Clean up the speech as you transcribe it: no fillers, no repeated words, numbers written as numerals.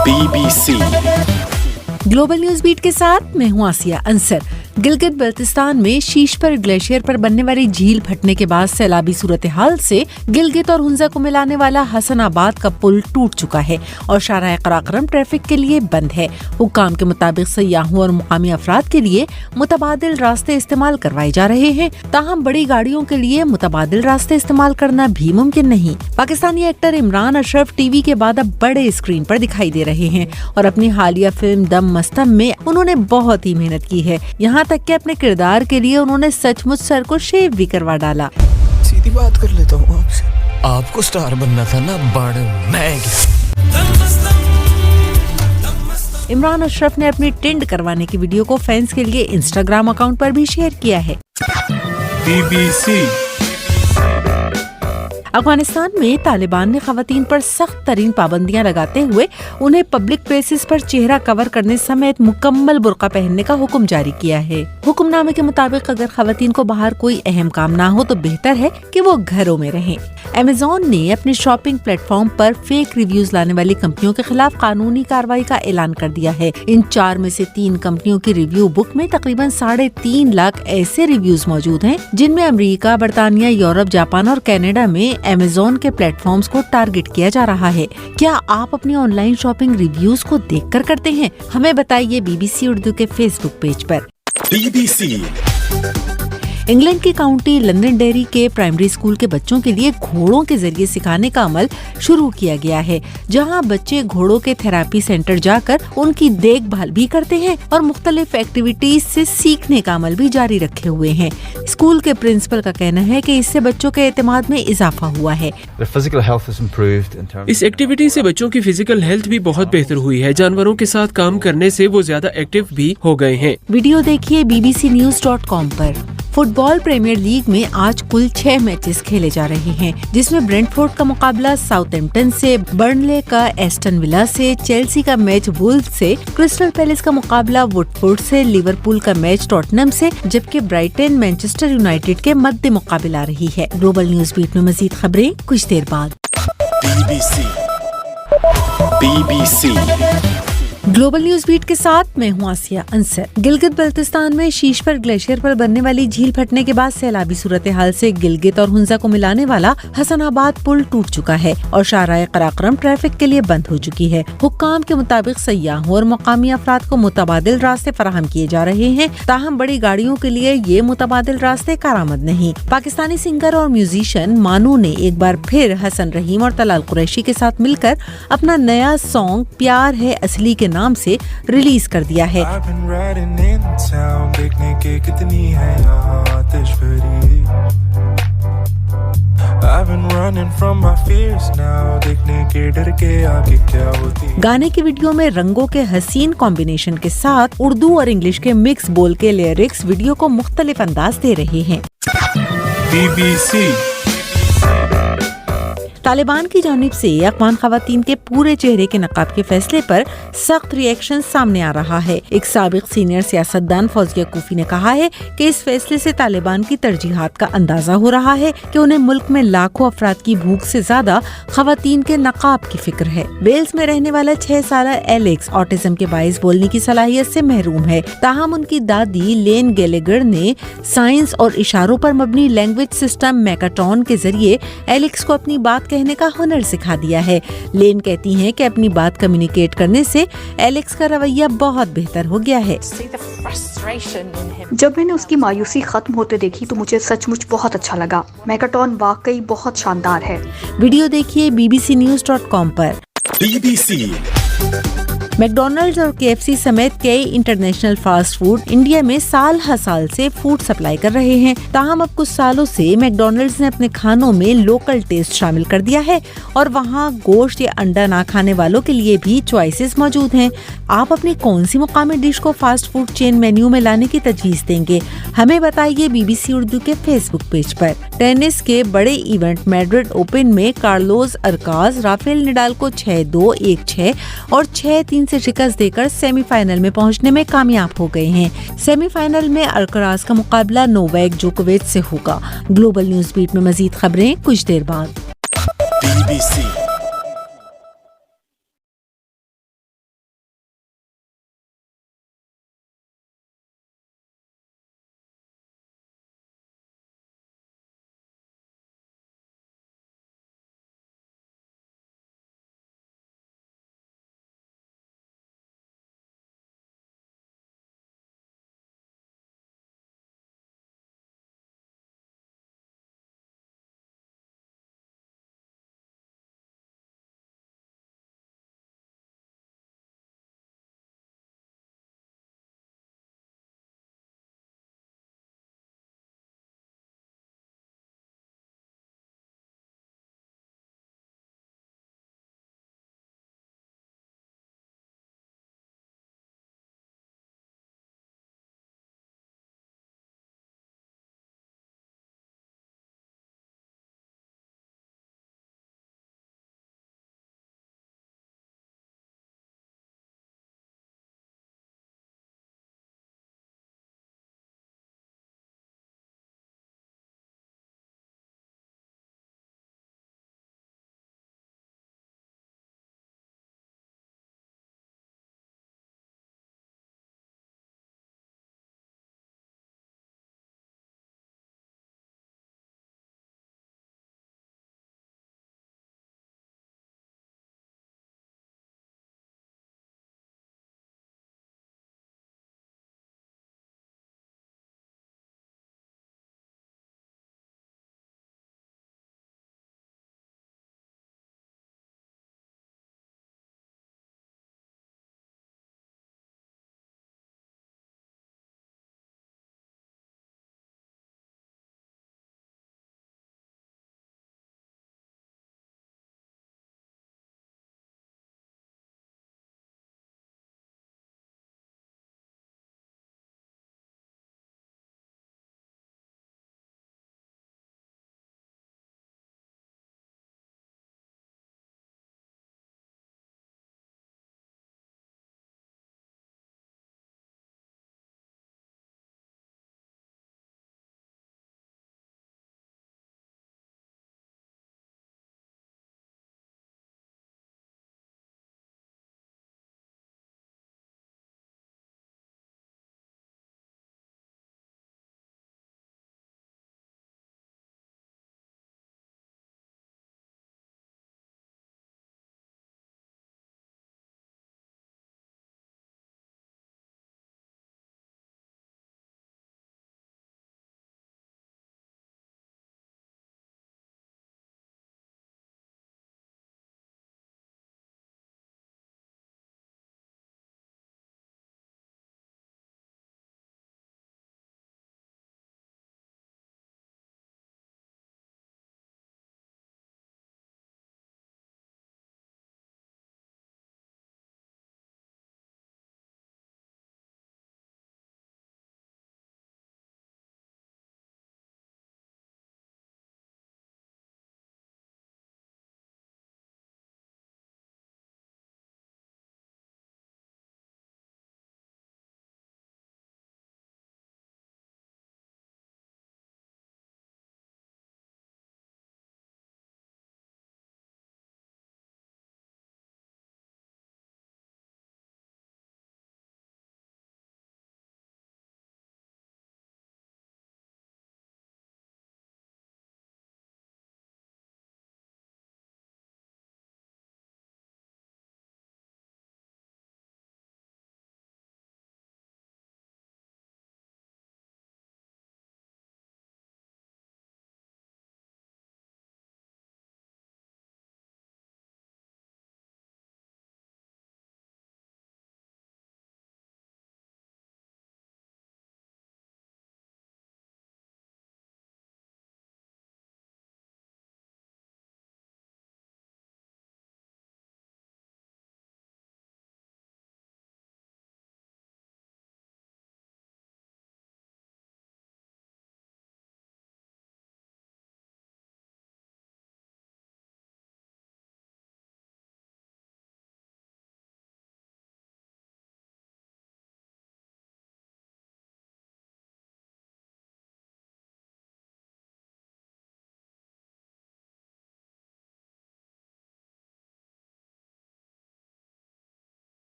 BBC global news beat के साथ मैं हूं आसिया अंसर। गिलगित बल्तिस्तान में शीश पर ग्लेशियर पर बनने वाली झील फटने के बाद सैलाबी सूरत हाल से गिलगित और हुंजा को मिलाने वाला हसनाबाद का पुल टूट चुका है और शाहराह कराकरम ट्रैफिक के लिए बंद है। हुक्काम के मुताबिक सयाहों और मुकामी अफराद के लिए मुतबादिल रास्ते इस्तेमाल करवाए जा रहे हैं, ताहम बड़ी गाड़ियों के लिए मुतबादिल रास्ते इस्तेमाल करना भी मुमकिन नहीं। पाकिस्तानी एक्टर इमरान अशरफ टीवी के बाद अब बड़े स्क्रीन पर दिखाई दे रहे हैं और अपनी हालिया फिल्म दम मस्तम में उन्होंने बहुत ही मेहनत की है। यहाँ तक कि अपने किरदार के लिए उन्होंने सचमुच सर को शेव भी करवा डाला। सीधी बात कर लेता हूँ आपसे, आपको स्टार बनना था ना, मैं इमरान अशरफ ने अपनी टिंड करवाने की वीडियो को फैंस के लिए इंस्टाग्राम अकाउंट पर भी शेयर किया है। BBC अफगानिस्तान में तालिबान ने खवातीन पर सख्त तरीन पाबंदियां लगाते हुए उन्हें पब्लिक प्लेसेस पर चेहरा कवर करने समेत मुकम्मल बुर्का पहनने का हुक्म जारी किया है। हुक्मनामे के मुताबिक अगर खवातीन को बाहर कोई अहम काम ना हो तो बेहतर है कि वो घरों में रहें। अमेज़न ने अपने शॉपिंग प्लेटफॉर्म पर फेक रिव्यूज लाने वाली कंपनियों के खिलाफ कानूनी कार्रवाई का ऐलान कर दिया है। इन 4 में से 3 कंपनियों की रिव्यू बुक में तकरीबन 3.5 लाख ऐसे रिव्यूज मौजूद हैं जिनमें अमेरिका, बरतानिया, यूरोप, जापान और कनाडा में अमेज़न के प्लेटफॉर्म्स को टारगेट किया जा रहा है। क्या आप अपनी ऑनलाइन शॉपिंग रिव्यूज को देखकर करते हैं? हमें बताइए BBC उर्दू के फेसबुक पेज पर। BBC इंग्लैंड की काउंटी लंदनडेरी के प्राइमरी स्कूल के बच्चों के लिए घोड़ों के जरिए सिखाने का अमल शुरू किया गया है, जहां बच्चे घोड़ों के थेरेपी सेंटर जाकर उनकी देखभाल भी करते हैं और मुख्तलिफ एक्टिविटीज से सीखने का अमल भी जारी रखे हुए हैं। स्कूल के प्रिंसिपल का कहना है कि इससे बच्चों के एतमाद में इजाफा हुआ है। इस एक्टिविटी से बच्चों की फिजिकल हेल्थ भी बहुत बेहतर हुई है। जानवरों के साथ काम करने से वो ज्यादा एक्टिव भी हो गए हैं। वीडियो देखिए bbcnews.com पर। फुटबॉल प्रीमियर लीग में आज कुल 6 मैचेस खेले जा रहे हैं, जिसमें ब्रेंटफोर्ड का मुकाबला साउथहैम्पटन से, बर्नले का एस्टन विला से, चेल्सी का मैच वुल्व्स से, क्रिस्टल पैलेस का मुकाबला वुडफोर्ड से, लिवरपूल का मैच टॉटनहम से, जबकि ब्राइटन मैनचेस्टर यूनाइटेड के मध्य मुकाबला रही है। ग्लोबल न्यूज बीट में मजीद खबरें कुछ देर बाद। BBC ग्लोबल न्यूज बीट के साथ मैं हूं आसिया अंसर। गिलगित बल्तिस्तान में शीश पर ग्लेशियर पर बनने वाली झील फटने के बाद सैलाबी सूरत हाल से गिलगित और हुंजा को मिलाने वाला हसनाबाद पुल टूट चुका है और शाहराह कराकरम ट्रैफिक के लिए बंद हो चुकी है। हुक्काम के मुताबिक सयाहों और मुकामी अफराद को मुतबादिल रास्ते फराहम किए जा रहे हैं, ताहम बड़ी गाड़ियों के लिए ये मुतबादिल रास्ते कारआमद नहीं। पाकिस्तानी सिंगर और म्यूजिशियन मानू ने एक बार फिर हसन रहीम और तलाल कुरैशी के साथ मिलकर अपना नया सॉन्ग प्यार है असली के नाम से रिलीज कर दिया है। गाने की वीडियो में रंगों के हसीन कॉम्बिनेशन के साथ उर्दू और इंग्लिश के मिक्स बोल के लिरिक्स वीडियो को मुख्तलिफ अंदाज दे रहे हैं। BBC तालिबान की जानिब से अफगान खवातीन के पूरे चेहरे के नकाब के फैसले पर सख्त रिएक्शन सामने आ रहा है। एक साबिक सीनियर सियासतदान फौजिया कूफी ने कहा है कि इस फैसले से तालिबान की तरजीहात का अंदाजा हो रहा है कि उन्हें मुल्क में लाखों अफराद की भूख से ज्यादा खवातीन के नकाब की फिक्र है। वेल्स में रहने वाला 6 साला एलेक्स ऑटिज्म के बाइस बोलने की सलाहियत से महरूम है, ताहम उनकी दादी लेन गैलेगर ने साइंस और इशारों पर मबनी लैंग्वेज सिस्टम मैकाटॉन के जरिए एलेक्स को अपनी बात कहने का हुनर सिखा दिया है। लेन कहती हैं कि अपनी बात कम्युनिकेट करने से एलेक्स का रवैया बहुत बेहतर हो गया है। जब मैंने उसकी मायूसी खत्म होते देखी तो मुझे सचमुच बहुत अच्छा लगा। मैकाटॉन वाकई बहुत शानदार है। वीडियो देखिए bbcnews.com पर। BBC मैकडॉनल्ड्स और KFC समेत कई इंटरनेशनल फास्ट फूड इंडिया में साल हर साल से फूड सप्लाई कर रहे हैं, ताहम अब कुछ सालों से मैकडॉनल्ड्स ने अपने खानों में लोकल टेस्ट शामिल कर दिया है और वहां गोश्त या अंडा ना खाने वालों के लिए भी चॉइसेस मौजूद हैं। आप अपनी कौन सी मुकामी डिश को फास्ट फूड चेन मेन्यू में लाने की तजवीज़ देंगे? हमें बताइए BBC उर्दू के फेसबुक पेज पर। टेनिस के बड़े इवेंट मैड्रिड ओपन में कार्लोस अल्काराज राफेल नडाल को 6-2, 1-6 और 6-3 से शिकस्त देकर सेमीफाइनल में पहुंचने में कामयाब हो गए हैं। सेमीफाइनल में अल्काराज का मुकाबला नोवाक जोकोविच से होगा। ग्लोबल न्यूज बीट में मजीद खबरें कुछ देर बाद। BBC